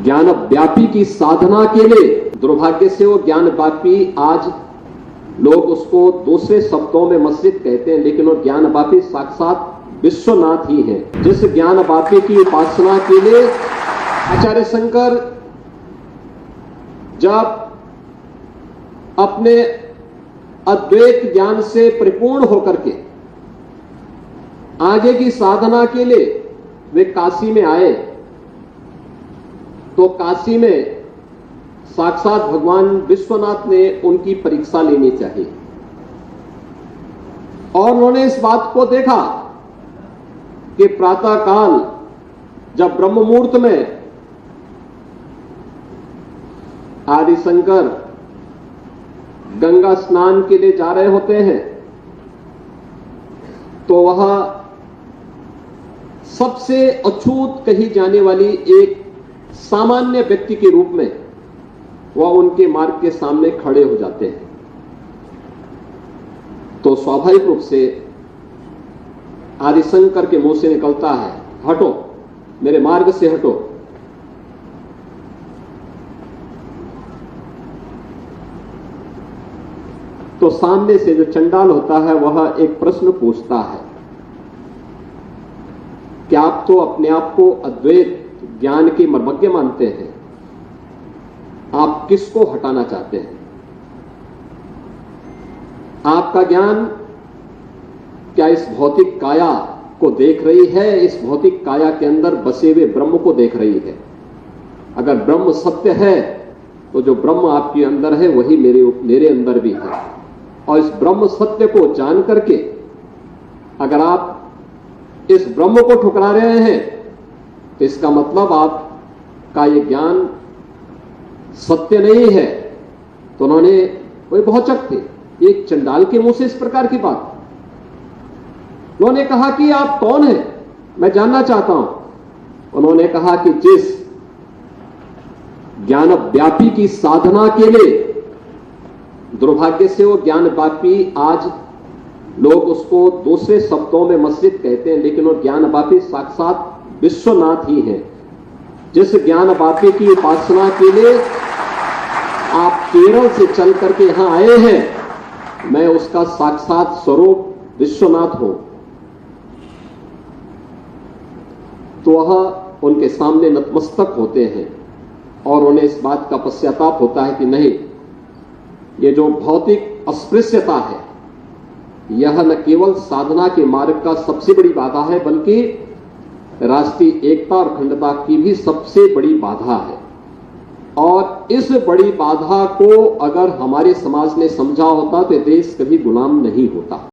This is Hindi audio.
ज्ञान व्यापी की साधना के लिए, दुर्भाग्य से वो ज्ञान व्यापी आज लोग उसको दूसरे शब्दों में मस्जिद कहते हैं, लेकिन वो ज्ञान व्यापी साक्षात विश्वनाथ ही है। जिस ज्ञान व्यापी की उपासना के लिए आचार्य शंकर जब अपने अद्वैत ज्ञान से परिपूर्ण होकर के आगे की साधना के लिए वे काशी में आए, तो काशी में साक्षात भगवान विश्वनाथ ने उनकी परीक्षा लेनी चाहिए। और उन्होंने इस बात को देखा कि प्रातः काल जब ब्रह्म मुहूर्त में आदि शंकर गंगा स्नान के लिए जा रहे होते हैं, तो वह सबसे अछूत कही जाने वाली एक सामान्य व्यक्ति के रूप में वह उनके मार्ग के सामने खड़े हो जाते हैं। तो स्वाभाविक रूप से आदिशंकर के मुंह से निकलता है, हटो, मेरे मार्ग से हटो। तो सामने से जो चंडाल होता है वह एक प्रश्न पूछता है कि आप तो अपने आप को अद्वैत ज्ञान के मर्मज्ञ मानते हैं, आप किसको हटाना चाहते हैं? आपका ज्ञान क्या इस भौतिक काया को देख रही है, इस भौतिक काया के अंदर बसे हुए ब्रह्म को देख रही है? अगर ब्रह्म सत्य है तो जो ब्रह्म आपके अंदर है वही मेरे अंदर भी है। और इस ब्रह्म सत्य को जान करके अगर आप इस ब्रह्म को ठुकरा रहे हैं तो इसका मतलब आपका ये ज्ञान सत्य नहीं है। तो उन्होंने, वे भौचक थे, एक चंडाल के मुंह से इस प्रकार की बात। उन्होंने कहा कि आप कौन हैं, मैं जानना चाहता हूं। उन्होंने कहा कि जिस ज्ञान व्यापी की साधना के लिए, दुर्भाग्य से वो ज्ञान व्यापी आज लोग उसको दूसरे शब्दों में मस्जिद कहते हैं, लेकिन वो ज्ञान व्यापी साक्षात विश्वनाथ ही है। जिस ज्ञान व्यापी की उपासना के लिए आप केरल से चल करके यहां आए हैं, मैं उसका साक्षात स्वरूप विश्वनाथ हूं। तो वह उनके सामने नतमस्तक होते हैं और उन्हें इस बात का पश्चाताप होता है कि नहीं, ये जो भौतिक अस्पृश्यता है यह न केवल साधना के मार्ग का सबसे बड़ी बाधा है, बल्कि राष्ट्रीय एकता और अखंडता की भी सबसे बड़ी बाधा है। और इस बड़ी बाधा को अगर हमारे समाज ने समझा होता तो देश कभी गुलाम नहीं होता।